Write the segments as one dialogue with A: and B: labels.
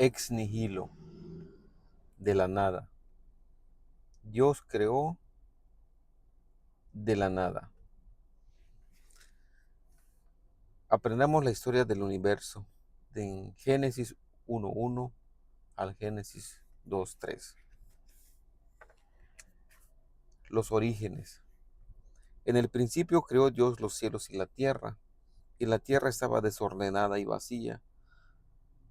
A: ex nihilo, de la nada. Dios creó de la nada. Aprendamos la historia del universo de Génesis 1:1 al Génesis 2:3. Los orígenes. En el principio creó Dios los cielos y la tierra estaba desordenada y vacía,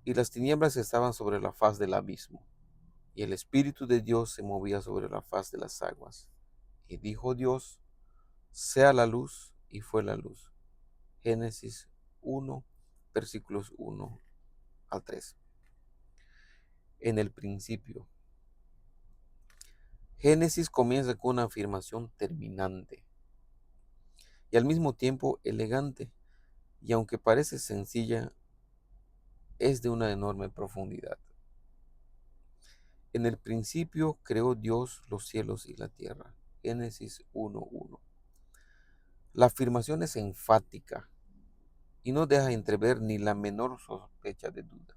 A: y las tinieblas estaban sobre la faz del abismo, y el Espíritu de Dios se movía sobre la faz de las aguas. Y dijo Dios: sea la luz, y fue la luz. Génesis 1, versículos 1 al 3. En el principio. Génesis comienza con una afirmación terminante y al mismo tiempo elegante, y aunque parece sencilla, es de una enorme profundidad. En el principio creó Dios los cielos y la tierra. Génesis 1:1. La afirmación es enfática y no deja entrever ni la menor sospecha de duda.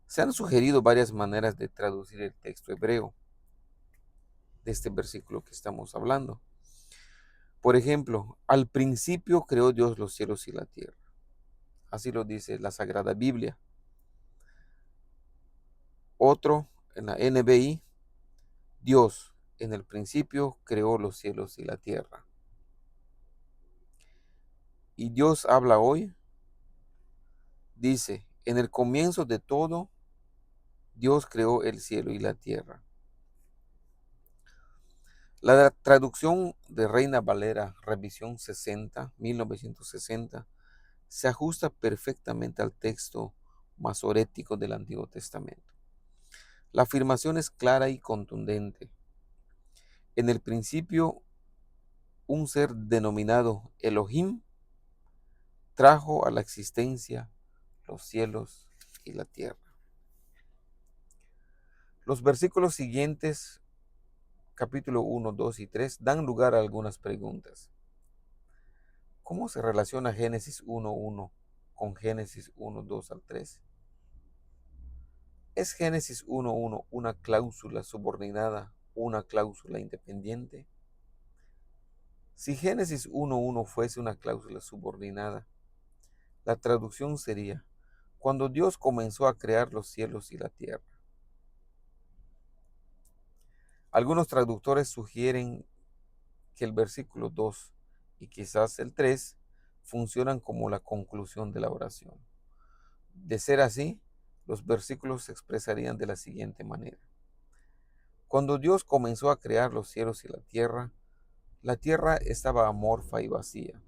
A: Se han sugerido varias maneras de traducir el texto hebreo de este versículo que estamos hablando. Por ejemplo, al principio creó Dios los cielos y la tierra. Así lo dice la Sagrada Biblia. Otro, en la NBI, Dios en el principio creó los cielos y la tierra. Y Dios habla hoy, dice, en el comienzo de todo, Dios creó el cielo y la tierra. La traducción de Reina Valera, revisión 1960, se ajusta perfectamente al texto masorético del Antiguo Testamento. La afirmación es clara y contundente. En el principio, un ser denominado Elohim trajo a la existencia los cielos y la tierra. Los versículos siguientes, capítulo 1, 2 y 3, dan lugar a algunas preguntas. ¿Cómo se relaciona Génesis 1:1 con Génesis 1:2 al 3? ¿Es Génesis 1:1 una cláusula subordinada o una cláusula independiente? Si Génesis 1:1 fuese una cláusula subordinada, la traducción sería: cuando Dios comenzó a crear los cielos y la tierra. Algunos traductores sugieren que el versículo 2 y quizás el 3 funcionan como la conclusión de la oración. De ser así, los versículos se expresarían de la siguiente manera: cuando Dios comenzó a crear los cielos y la tierra estaba amorfa y vacía.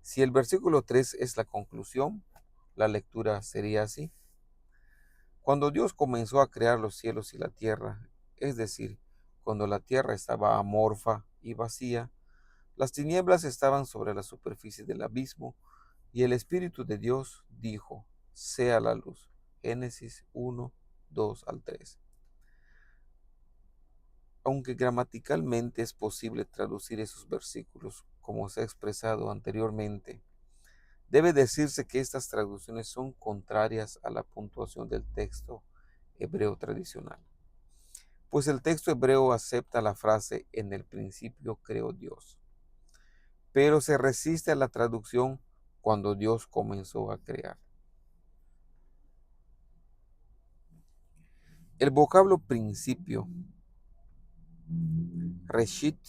A: Si el versículo 3 es la conclusión, la lectura sería así: cuando Dios comenzó a crear los cielos y la tierra, es decir, cuando la tierra estaba amorfa y vacía, las tinieblas estaban sobre la superficie del abismo, y el Espíritu de Dios dijo: sea la luz. Génesis 1, 2 al 3. Aunque gramaticalmente es posible traducir esos versículos como se ha expresado anteriormente, debe decirse que estas traducciones son contrarias a la puntuación del texto hebreo tradicional, pues el texto hebreo acepta la frase en el principio creó Dios, pero se resiste a la traducción cuando Dios comenzó a crear. El vocablo principio, Reshit,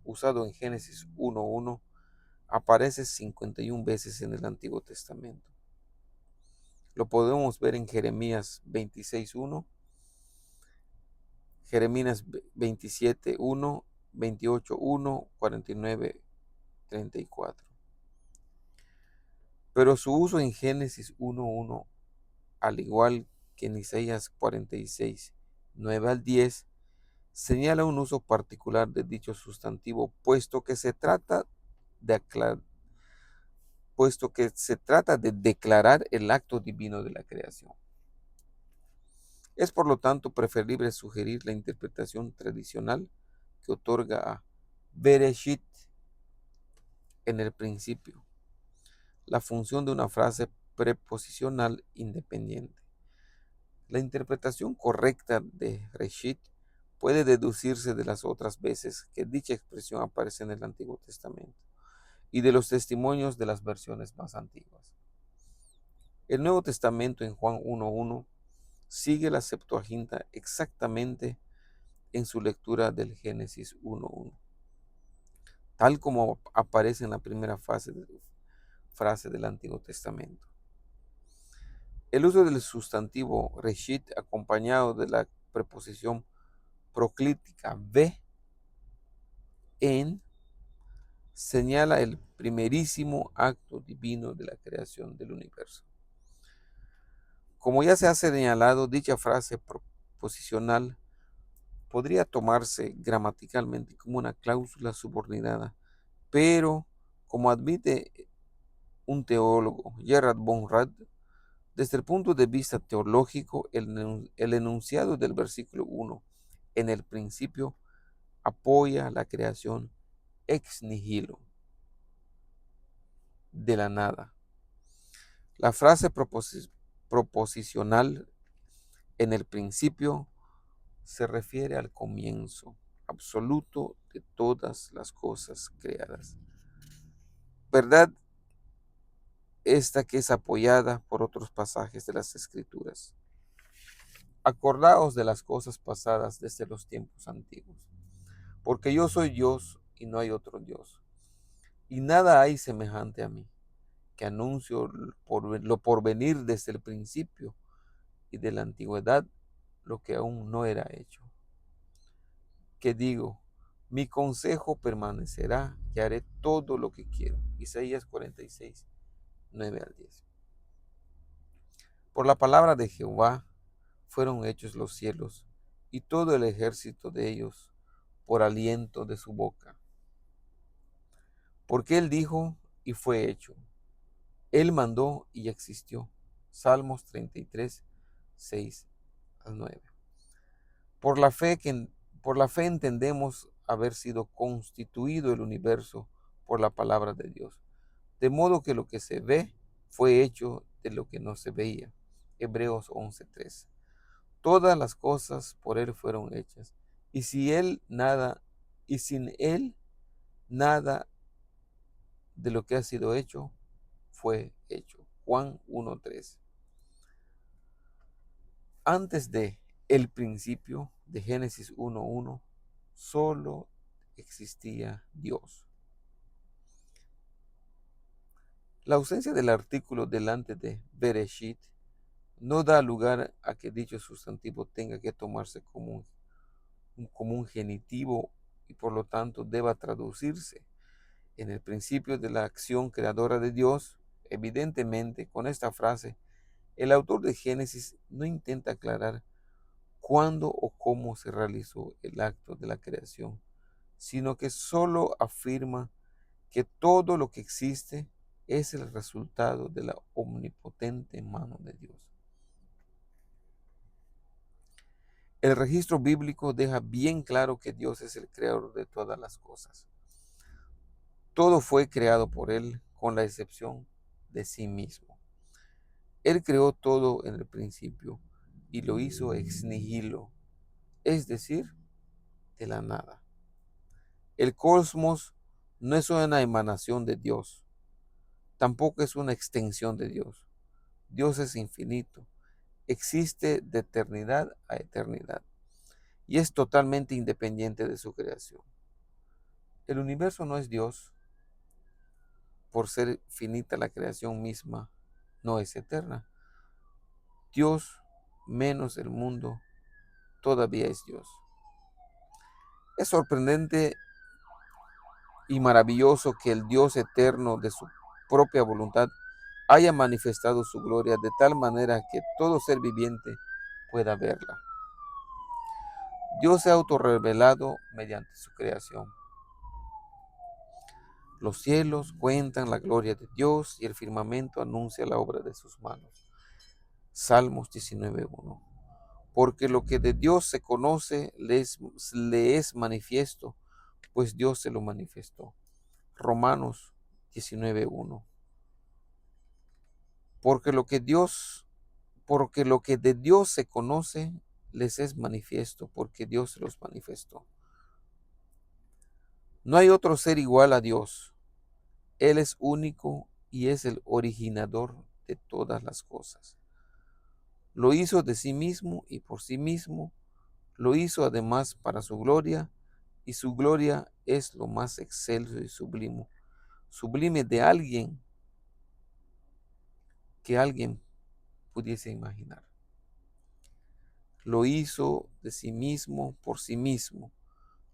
A: usado en Génesis 1:1, aparece 51 veces en el Antiguo Testamento. Lo podemos ver en Jeremías 26:1, Jeremías 27:1, 28:1, 49:34. Pero su uso en Génesis 1:1, al igual que en Isaías 46, 9 al 10, señala un uso particular de dicho sustantivo, puesto que se trata de declarar el acto divino de la creación. Es por lo tanto preferible sugerir la interpretación tradicional que otorga a Bereshit, en el principio, la función de una frase preposicional independiente. La interpretación correcta de Reshit puede deducirse de las otras veces que dicha expresión aparece en el Antiguo Testamento y de los testimonios de las versiones más antiguas. El Nuevo Testamento en Juan 1.1 sigue la Septuaginta exactamente en su lectura del Génesis 1.1, tal como aparece en la primera frase del Antiguo Testamento. El uso del sustantivo reshit acompañado de la preposición proclítica ve en señala el primerísimo acto divino de la creación del universo. Como ya se ha señalado, dicha frase proposicional podría tomarse gramaticalmente como una cláusula subordinada, pero como admite un teólogo, Gerhard von Rad, desde el punto de vista teológico, el enunciado del versículo 1, en el principio, apoya la creación ex nihilo, de la nada. La frase proposicional en el principio se refiere al comienzo absoluto de todas las cosas creadas. Verdad esta que es apoyada por otros pasajes de las Escrituras. Acordaos de las cosas pasadas desde los tiempos antiguos, porque yo soy Dios y no hay otro Dios, y nada hay semejante a mí, que anuncio lo por venir desde el principio y de la antigüedad lo que aún no era hecho. Que digo, mi consejo permanecerá y haré todo lo que quiero. Isaías 46, 9 al 10. Por la palabra de Jehová fueron hechos los cielos y todo el ejército de ellos por aliento de su boca. Porque él dijo y fue hecho. Él mandó y existió. Salmos 33, 6 al 9. Por la fe entendemos haber sido constituido el universo por la palabra de Dios. De modo que lo que se ve fue hecho de lo que no se veía. Hebreos 11:3. Todas las cosas por él fueron hechas, y sin él nada de lo que ha sido hecho fue hecho. Juan 1:3. Antes de el principio de Génesis 1:1, solo existía Dios. La ausencia del artículo delante de Bereshit no da lugar a que dicho sustantivo tenga que tomarse como un genitivo y por lo tanto deba traducirse en el principio de la acción creadora de Dios. Evidentemente, con esta frase, el autor de Génesis no intenta aclarar cuándo o cómo se realizó el acto de la creación, sino que solo afirma que todo lo que existe es el resultado de la omnipotente mano de Dios. El registro bíblico deja bien claro que Dios es el creador de todas las cosas. Todo fue creado por Él, con la excepción de sí mismo. Él creó todo en el principio y lo hizo ex nihilo, es decir, de la nada. El cosmos no es una emanación de Dios, tampoco es una extensión de Dios. Dios es infinito, existe de eternidad a eternidad y es totalmente independiente de su creación. El universo no es Dios, por ser finita la creación misma, no es eterna. Dios menos el mundo todavía es Dios. Es sorprendente y maravilloso que el Dios eterno de su propia voluntad haya manifestado su gloria de tal manera que todo ser viviente pueda verla. Dios se ha autorrevelado mediante su creación. Los cielos cuentan la gloria de Dios y el firmamento anuncia la obra de sus manos. Salmos 19:1. Porque lo que de Dios se conoce le es manifiesto, pues Dios se lo manifestó. Romanos 19:1. Porque lo que Dios Porque lo que de Dios se conoce les es manifiesto, porque Dios se los manifestó. No hay otro ser igual a Dios. Él es único y es el originador de todas las cosas. Lo hizo de sí mismo y por sí mismo. Lo hizo además para su gloria, y su gloria es lo más excelso y sublime de alguien que alguien pudiese imaginar. Lo hizo de sí mismo por sí mismo.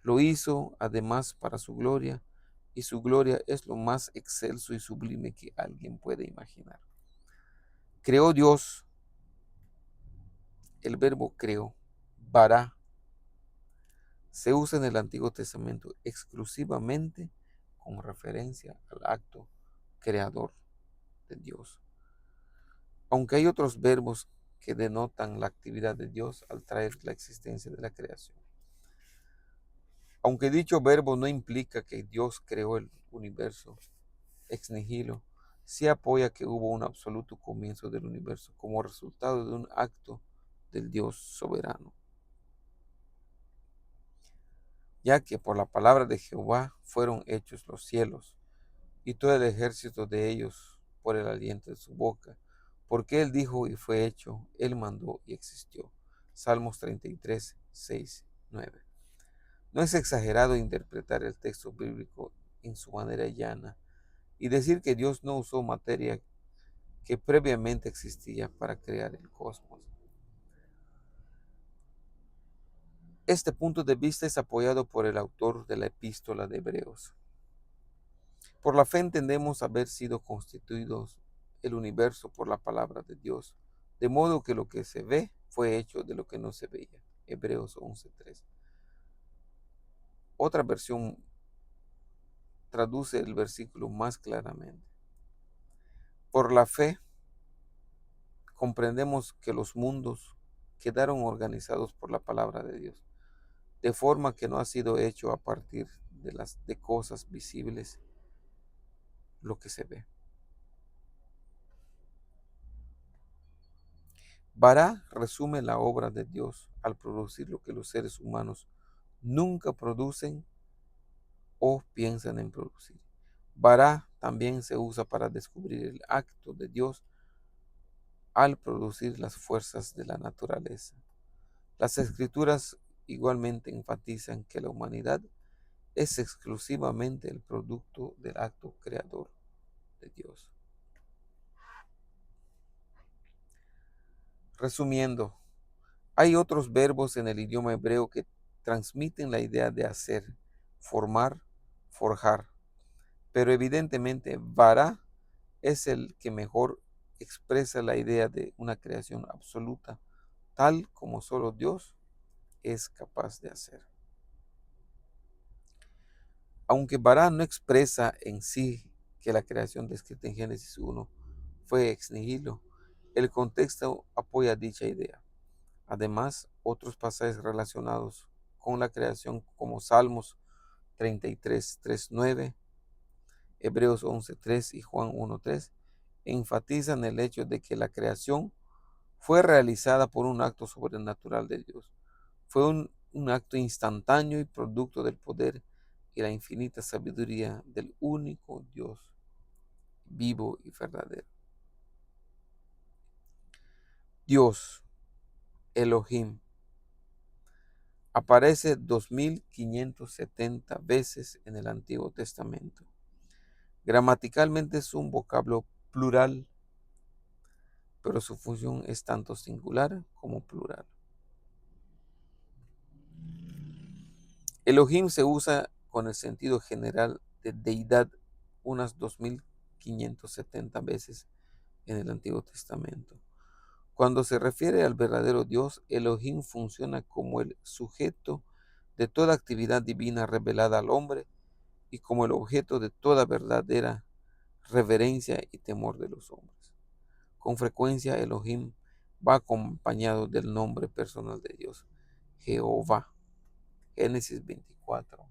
A: Lo hizo además para su gloria, y su gloria es lo más excelso y sublime que alguien puede imaginar. Creó Dios, el verbo creó, bara, se usa en el Antiguo Testamento exclusivamente con referencia al acto creador de Dios. Aunque hay otros verbos que denotan la actividad de Dios al traer la existencia de la creación. Aunque dicho verbo no implica que Dios creó el universo ex nihilo, sí apoya que hubo un absoluto comienzo del universo como resultado de un acto del Dios soberano, ya que por la palabra de Jehová fueron hechos los cielos, y todo el ejército de ellos por el aliento de su boca, porque él dijo y fue hecho, él mandó y existió. Salmos 33, 6, 9. No es exagerado interpretar el texto bíblico en su manera llana y decir que Dios no usó materia que previamente existía para crear el cosmos. Este punto de vista es apoyado por el autor de la epístola de Hebreos. Por la fe entendemos haber sido constituidos el universo por la palabra de Dios, de modo que lo que se ve fue hecho de lo que no se veía. Hebreos 11:3. Otra versión traduce el versículo más claramente. Por la fe comprendemos que los mundos quedaron organizados por la palabra de Dios, de forma que no ha sido hecho a partir de cosas visibles lo que se ve. Bará resume la obra de Dios al producir lo que los seres humanos nunca producen o piensan en producir. Bará también se usa para descubrir el acto de Dios al producir las fuerzas de la naturaleza. Las escrituras igualmente enfatizan que la humanidad es exclusivamente el producto del acto creador de Dios. Resumiendo, hay otros verbos en el idioma hebreo que transmiten la idea de hacer, formar, forjar, pero evidentemente bara es el que mejor expresa la idea de una creación absoluta, tal como solo Dios es capaz de hacer. Aunque bara no expresa en sí que la creación descrita en Génesis 1 fue ex nihilo, el contexto apoya dicha idea. Además, otros pasajes relacionados con la creación como Salmos 33, 3, 9, Hebreos 11, 3 y Juan 1, 3 enfatizan el hecho de que la creación fue realizada por un acto sobrenatural de Dios. Fue un acto instantáneo y producto del poder y la infinita sabiduría del único Dios vivo y verdadero. Dios, Elohim, aparece 2570 veces en el Antiguo Testamento. Gramaticalmente es un vocablo plural, pero su función es tanto singular como plural. Elohim se usa con el sentido general de deidad unas 2570 veces en el Antiguo Testamento. Cuando se refiere al verdadero Dios, Elohim funciona como el sujeto de toda actividad divina revelada al hombre y como el objeto de toda verdadera reverencia y temor de los hombres. Con frecuencia Elohim va acompañado del nombre personal de Dios, Jehová. Génesis 24,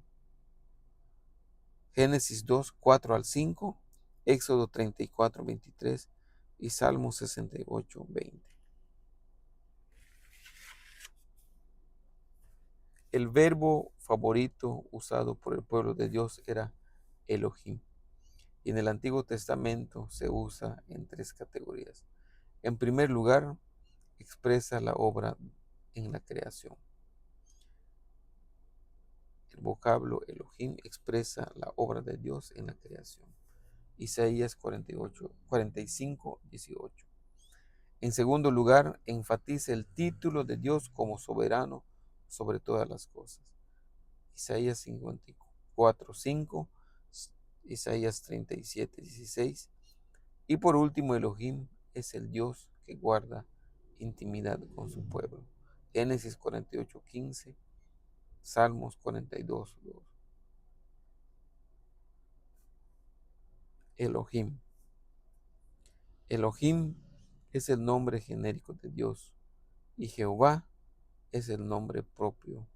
A: Génesis 2, 4 al 5, Éxodo 34, 23 y Salmo 68, 20. El verbo favorito usado por el pueblo de Dios era Elohim. Y en el Antiguo Testamento se usa en tres categorías. En primer lugar, expresa la obra en la creación. El vocablo Elohim expresa la obra de Dios en la creación. Isaías 45, 18. En segundo lugar, enfatiza el título de Dios como soberano sobre todas las cosas. Isaías 54, 5, Isaías 37, 16. Y por último, Elohim es el Dios que guarda intimidad con su pueblo. Génesis 48, 15, Salmos 42, 2. Elohim. Elohim es el nombre genérico de Dios y Jehová es el nombre propio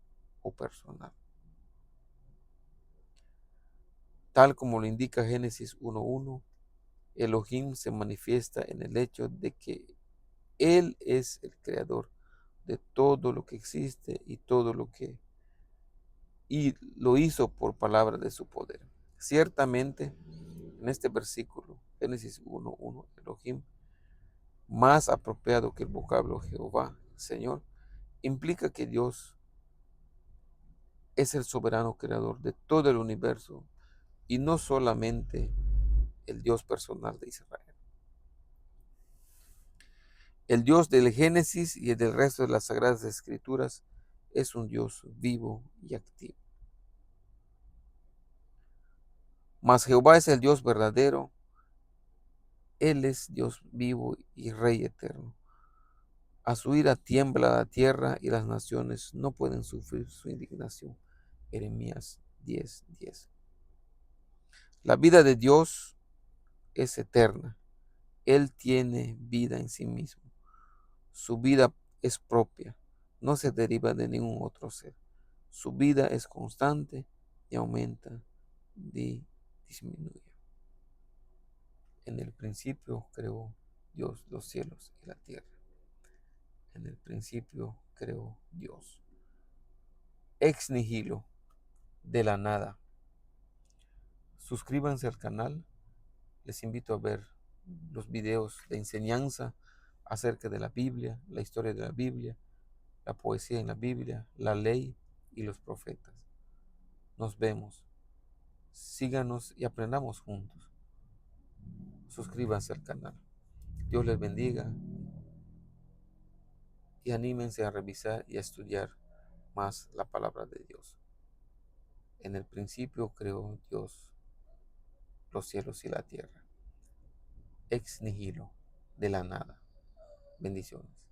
A: o personal. Tal como lo indica Génesis 1:1, Elohim se manifiesta en el hecho de que Él es el creador de todo lo que existe y todo y lo hizo por palabra de su poder. Ciertamente, en este versículo, Génesis 1:1, Elohim, más apropiado que el vocablo Jehová, Señor, implica que Dios es el soberano creador de todo el universo y no solamente el Dios personal de Israel. El Dios del Génesis y el del resto de las Sagradas Escrituras es un Dios vivo y activo. Mas Jehová es el Dios verdadero, Él es Dios vivo y Rey eterno. A su ira tiembla la tierra y las naciones no pueden sufrir su indignación. Jeremías 10:10. La vida de Dios es eterna. Él tiene vida en sí mismo. Su vida es propia, no se deriva de ningún otro ser. Su vida es constante y aumenta y disminuye. En el principio creó Dios los cielos y la tierra. En el principio creó Dios. Ex nihilo, de la nada. Suscríbanse al canal. Les invito a ver los videos de enseñanza acerca de la Biblia, la historia de la Biblia, la poesía en la Biblia, la ley y los profetas. Nos vemos. Síganos y aprendamos juntos. Suscríbanse al canal. Dios les bendiga y anímense a revisar y a estudiar más la palabra de Dios. En el principio creó Dios los cielos y la tierra. Ex nihilo, de la nada. Bendiciones.